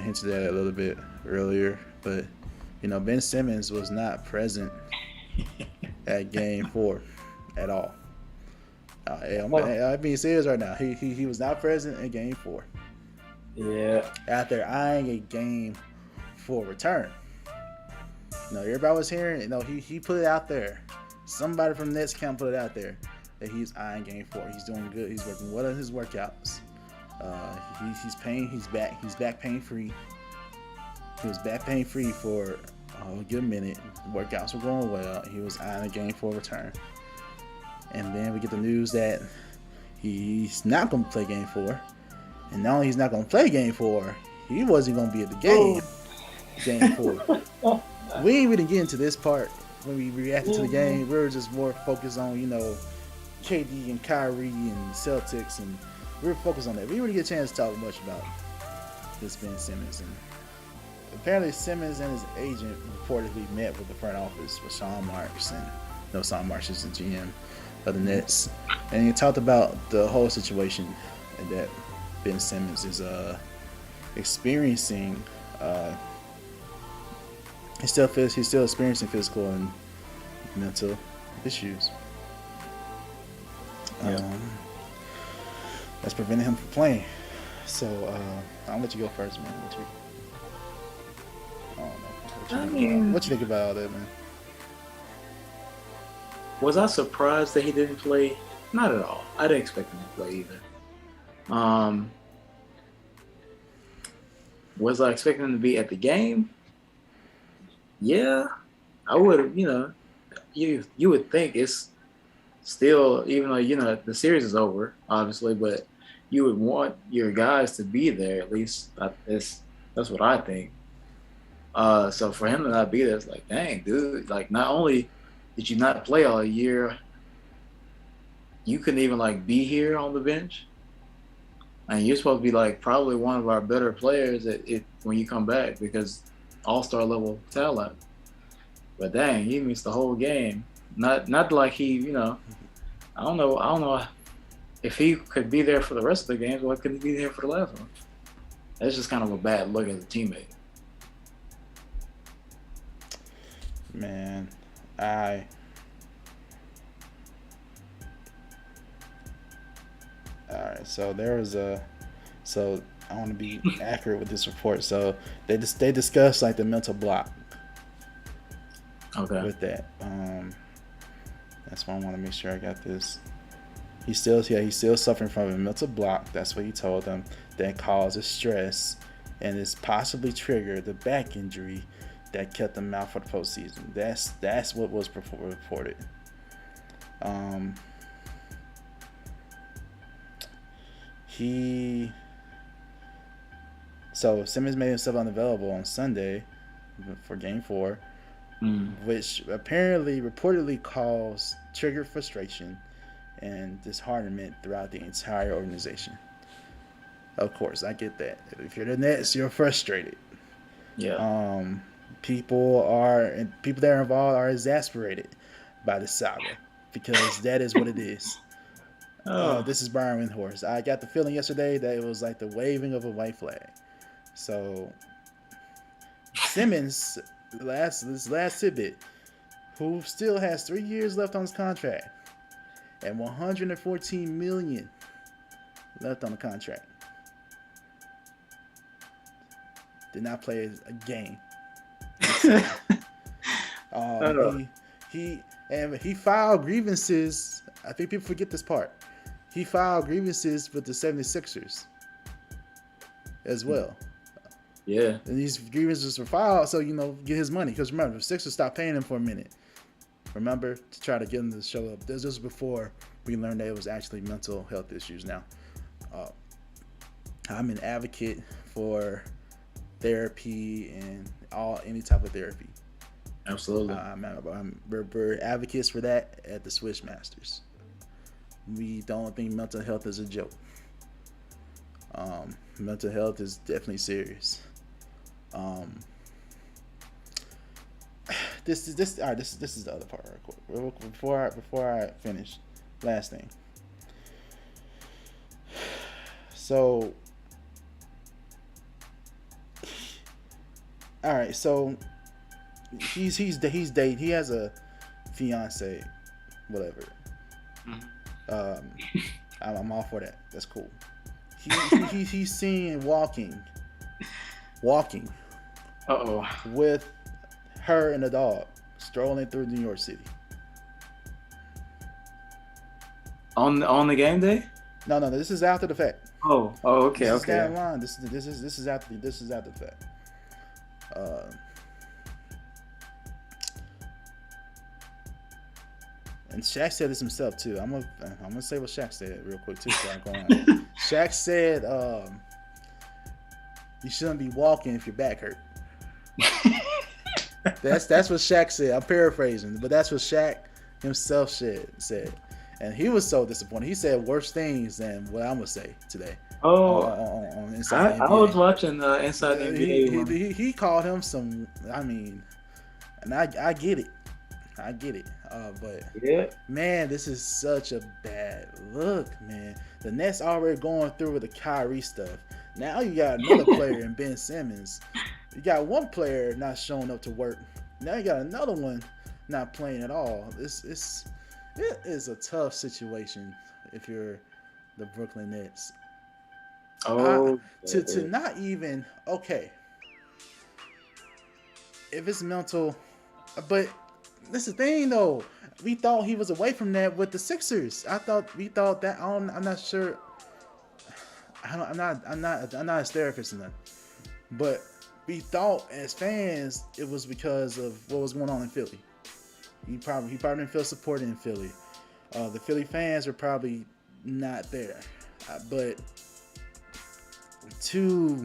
of hinted at it a little bit earlier, but Ben Simmons was not present at Game 4 at all. I'm being serious right now. He was not present in Game 4. Yeah. After eyeing a Game 4 return. Everybody was hearing. He put it out there. Somebody from Nets camp put it out there that he's eyeing Game 4. He's doing good. He's working well on his workouts. He's back pain free. He was back pain free for a good minute. The workouts were going well. He was eyeing a Game 4 return. And then we get the news that he's not going to play Game 4. And not only he's not going to play Game 4, he wasn't going to be at the Game 4. We ain't really get into this part when we reacted to the game. We were just more focused on, KD and Kyrie and Celtics, and we were focused on that. We didn't really get a chance to talk much about this Ben Simmons. And apparently Simmons and his agent reportedly met with the front office with Sean Marks, and Sean Marks is the GM of the Nets, and he talked about the whole situation that Ben Simmons is experiencing. He's still experiencing physical and mental issues. That's preventing him from playing. So I'll let you go first, man. What you think about all that, man? Was I surprised that he didn't play? Not at all. I didn't expect him to play either. Was I expecting him to be at the game? Yeah, I would have. You would think it's still, even though the series is over, obviously, but you would want your guys to be there at least. That's what I think. So for him to not be there, it's like, dang, dude. Like, not only did you not play all year, you couldn't even be here on the bench. And you're supposed to be probably one of our better players when you come back, because all-star level talent. But dang, he missed the whole game. Not like he, I don't know if he could be there for the rest of the games. Why couldn't he be there for the last one? That's just kind of a bad look as a teammate. Man, all right, so I want to be accurate with this report. So they discussed the mental block. Okay. With that, that's why I want to make sure I got this. He's still suffering from a mental block. That's what he told them. That causes stress, and it's possibly triggered the back injury that kept him out for the postseason. That's what was reported. So Simmons made himself unavailable on Sunday for Game 4, which reportedly caused triggered frustration and disheartenment throughout the entire organization. Of course, I get that. If you're the Nets, you're frustrated. Yeah. People that are involved are exasperated by the saga, because that is what it is. This is Byron Windhorst. I got the feeling yesterday that it was like the waving of a white flag. So Simmons, this last tidbit, who still has 3 years left on his contract and $114 million left on the contract, did not play a game. He filed grievances. I think people forget this part. He filed grievances with the 76ers as well. Yeah. And these grievances were filed so, get his money. Because remember, the Sixers stopped paying him for a minute. Remember? To try to get him to show up. This was before we learned that it was actually mental health issues. Now, I'm an advocate for therapy and any type of therapy. Absolutely. We're advocates for that at the Swish Masters. We don't think mental health is a joke. Mental health is definitely serious. This is the other part real quick. Before I finish, last thing. So All right, so he's dating. He has a fiance, whatever. Um, I'm all for that. That's cool. He's seen walking Uh-oh. with her and a dog strolling through New York City. On the game day? No, this is after the fact. Oh, okay, This is okay. down the line. This is after the fact. And Shaq said this himself too. I'm gonna say what Shaq said real quick too. So I'm going. Shaq said, "You shouldn't be walking if your back hurt." That's what Shaq said. I'm paraphrasing, but that's what Shaq himself said. And he was so disappointed. He said worse things than what I'm gonna say today. Oh, on Inside the I NBA. was watching Inside the NBA. He called him some. I mean, and I get it. But Yeah. man, this is such a bad look, man. The Nets already going through with the Kyrie stuff. Now you got another player in Ben Simmons. You got one player not showing up to work. Now you got another one not playing at all. It is a tough situation if you're the Brooklyn Nets. Oh, To not even okay. If it's mental, but that's the thing though. We thought he was away from that with the Sixers. We thought that. I'm not sure. I'm not a therapist or nothing. But we thought as fans it was because of what was going on in Philly. He probably didn't feel supported in Philly. The Philly fans were probably not there. But to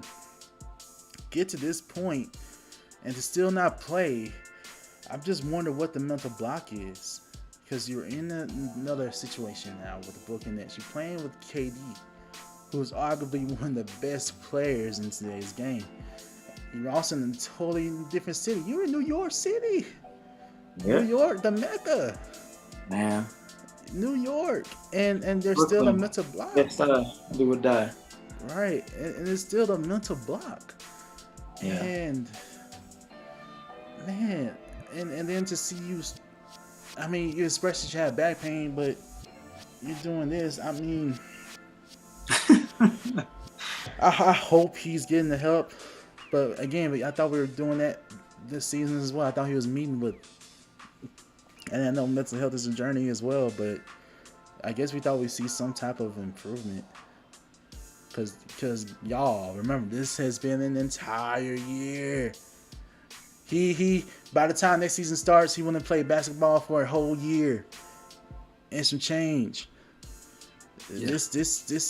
get to this point and to still not play, I'm just wondering what the mental block is. Because you're in another situation now with the Brooklyn Nets. You're playing with KD, who's arguably one of the best players in today's game. You're also in a totally different city. You're in New York City. yeah. New York, the Mecca. Man. New York. And there's still a mental block. Yes, do or die. Right. And it's still a mental block. Yeah. And man, and then to see you, I mean, you express that you have back pain, but you're doing this. I mean, I hope he's getting the help. But again, I thought we were doing that this season as well. I thought he was meeting with, and I know mental health is a journey as well, but I guess we thought we'd see some type of improvement. Because y'all, remember, this has been an entire year. He by the time next season starts, he wouldn't play basketball for a whole year and some change. Yeah. This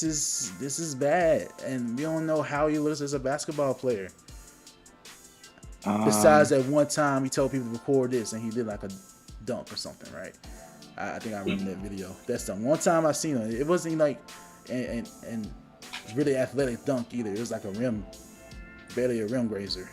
is bad, and we don't know how he looks as a basketball player. Besides that one time he told people to record this, and he did like a dunk or something, right? I think I remember that video. That's the one time I've seen him. It wasn't like and really athletic dunk either. It was like barely a rim grazer.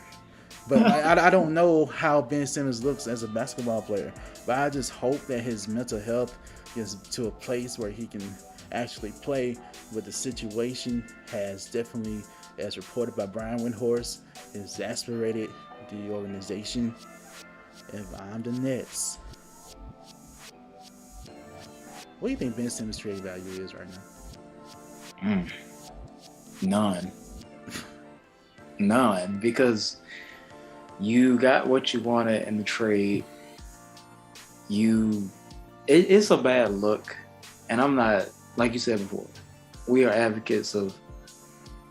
But I don't know how Ben Simmons looks as a basketball player. But I just hope that his mental health gets to a place where he can actually play. With the situation has definitely, as reported by Brian Windhorst, exasperated the organization. If I'm the Nets, what do you think Ben Simmons' trade value is right now? None, because you got what you wanted in the trade. It's a bad look, and I'm not, like you said before, we are advocates of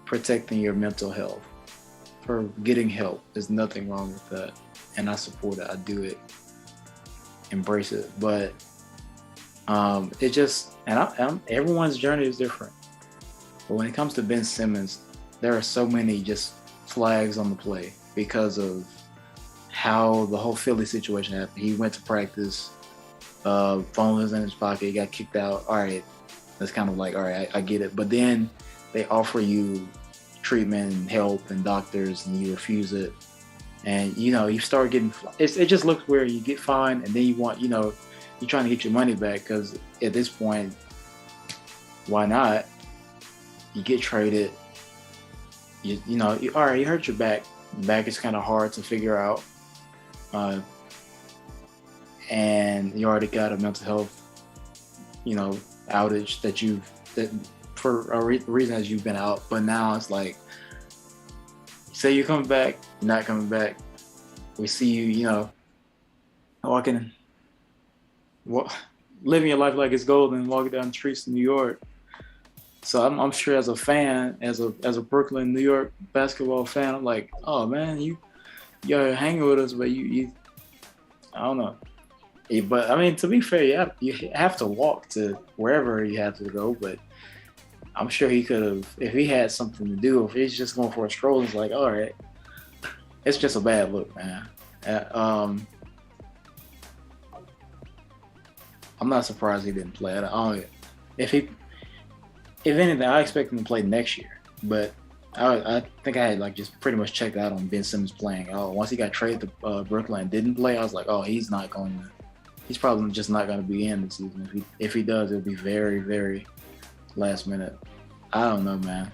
protecting your mental health. For getting help, there's nothing wrong with that, and I support it. I do it, embrace it, but it just, and everyone's journey is different. But when it comes to Ben Simmons, there are so many just flags on the play because of how the whole Philly situation happened. He went to practice, phone was in his pocket, he got kicked out. All right, that's kind of like, all right, I get it. But then they offer you treatment and help and doctors, and you refuse it. And, you start getting, it just looks weird. You get fined, and then you want, you're trying to get your money back because at this point, why not? You get traded. All right, you hurt your back. Back is kind of hard to figure out. And you already got a mental health, outage that for a reason that you've been out. But now it's like, say you're coming back, you're not coming back. We see you, walking, living your life like it's golden, walking down the streets of New York. So I'm sure as a fan, as a Brooklyn, New York basketball fan, I'm like, oh man, you're hanging with us, but you I don't know. But I mean, to be fair, you have to walk to wherever you have to go. But I'm sure he could have, if he had something to do. If he's just going for a stroll, it's like, all right, it's just a bad look, man. I'm not surprised he didn't play. If anything, I expect him to play next year. But I think I had just pretty much checked out on Ben Simmons playing. Once he got traded to Brooklyn and didn't play, I was like, he's probably just not going to be in this season. If he does, it'll be very, very last minute. I don't know, man.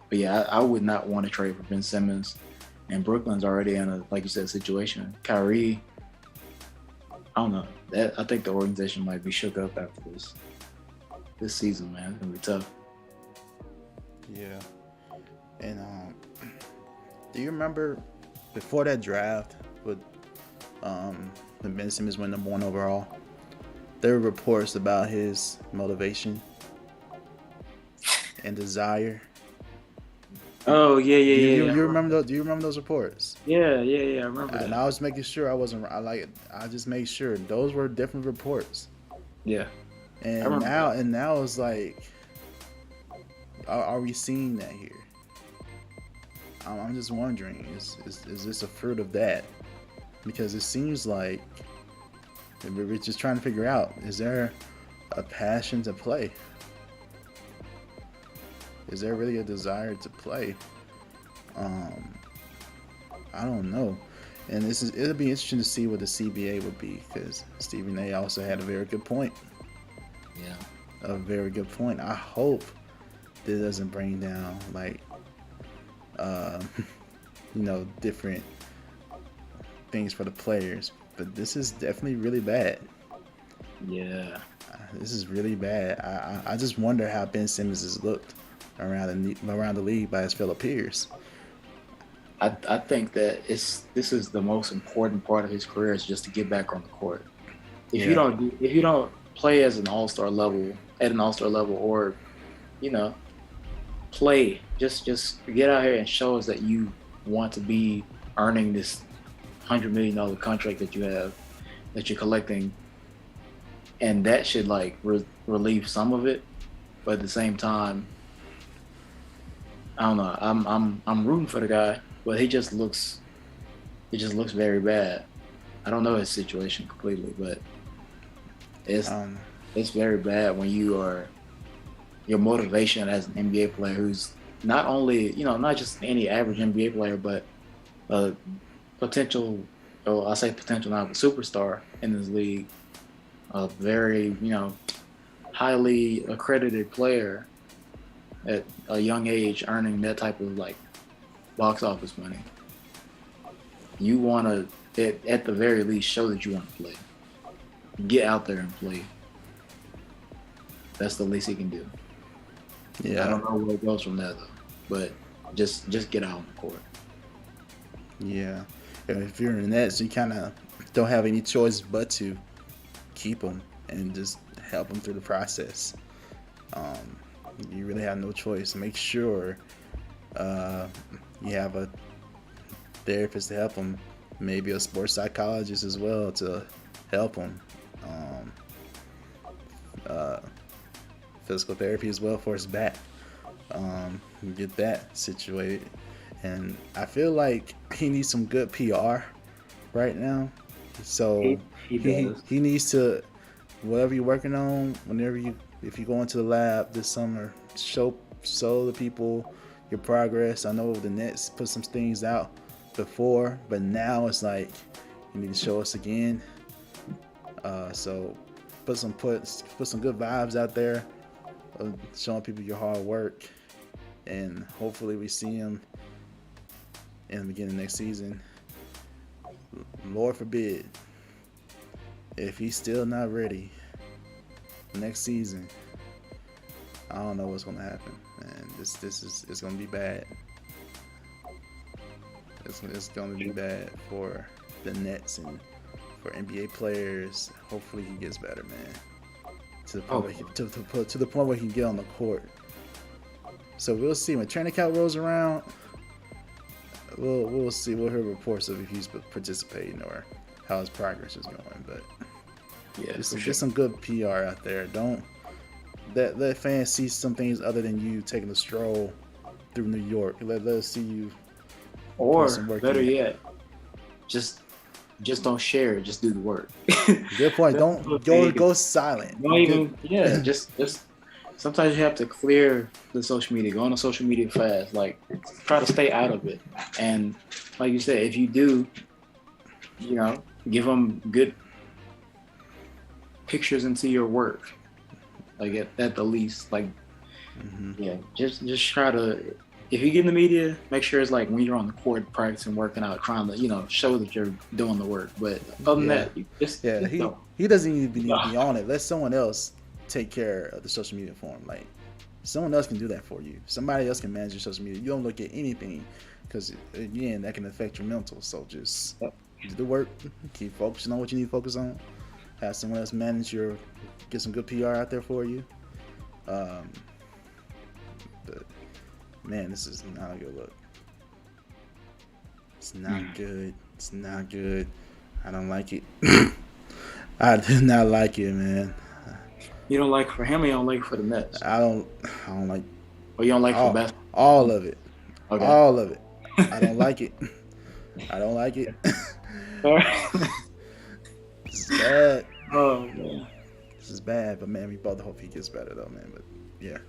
But yeah, I would not want to trade for Ben Simmons. And Brooklyn's already in a, like you said, situation. Kyrie, I don't know. I think the organization might be shook up after this season, man. It's gonna be tough. Yeah. And do you remember before that draft with when Ben Simmons went number 1 overall, there were reports about his motivation and desire. Oh yeah. You remember do you remember those reports? Yeah, I remember that. And I was making sure I just made sure those were different reports. Yeah. And now it's like, are we seeing that here? I'm just wondering, is this a fruit of that? Because it seems like we're just trying to figure out, is there a passion to play? Is there really a desire to play? I don't know. And it'll be interesting to see what the CBA would be, because Stephen A. also had a very good point. Yeah. A very good point. I hope this doesn't bring down different things for the players. But this is definitely really bad. Yeah. This is really bad. I just wonder how Ben Simmons has looked around the league by his fellow peers. I think that this is the most important part of his career, is just to get back on the court. If you don't play as an all-star level, or play, just get out here and show us that you want to be earning this $100 million contract that you have, that you're collecting, and that should relieve some of it. But at the same time, I don't know. I'm rooting for the guy, but he just looks very bad. I don't know his situation completely, but it's very bad when your motivation as an NBA player, who's not only not just any average NBA player, but potential. Oh, I say potential now, but superstar in this league, a very highly accredited player at a young age, earning that type of box office money. You want to, at the very least, show that you want to play. Get out there and play. That's the least he can do. Yeah. I don't know where it goes from there though, but just get out on the court. Yeah. If you're in the Nets, you kind of don't have any choice but to keep him and just help him through the process. You really have no choice. Make sure you have a therapist to help him, maybe a sports psychologist as well to help him. Physical therapy as well for his back. Get that situated. And I feel like he needs some good PR right now. So he needs to, whatever you're working on, if you go into the lab this summer, show the people your progress. I know the Nets put some things out before, but now it's like you need to show us again. So put some good vibes out there, showing people your hard work, and hopefully we see him in the beginning of next season. Lord forbid, if he's still not ready next season, I don't know what's gonna happen, man. It's gonna be bad. It's gonna be bad for the Nets and for NBA players. Hopefully he gets better, man. To the point where he can get on the court. So we'll see when training camp rolls around. We'll see. We'll hear reports of if he's participating or how his progress is going. But yeah, get some good PR out there. Don't let fans see some things other than you taking a stroll through New York. Let us see you. Or better yet, just don't share it. Just do the work. Good point. Don't go silent. Don't even. Yeah, just. Sometimes you have to clear the social media. Go on a social media fast. Like, try to stay out of it. And like you said, if you do, give them good pictures into your work. Like at the least, like, yeah, just try to. If you get in the media, make sure it's like when you're on the court practicing, working out, trying to, show that you're doing the work. But other than that, he doesn't even need to be on it. Let someone else take care of the social media for him. Like, someone else can do that for you. Somebody else can manage your social media. You don't look at anything because, again, that can affect your mental. So just do the work. Keep focusing on what you need to focus on. Have someone else get some good PR out there for you. But man, this is not a good look. It's not good. It's not good. I don't like it. I do not like it, man. You don't like it for him, or you don't like it for the Nets? I don't like. Or you don't like it for basketball? All of it. Okay. All of it. I don't like it. I don't like it. This is bad. Oh man. This is bad, but man, we both hope he gets better though, man. But yeah.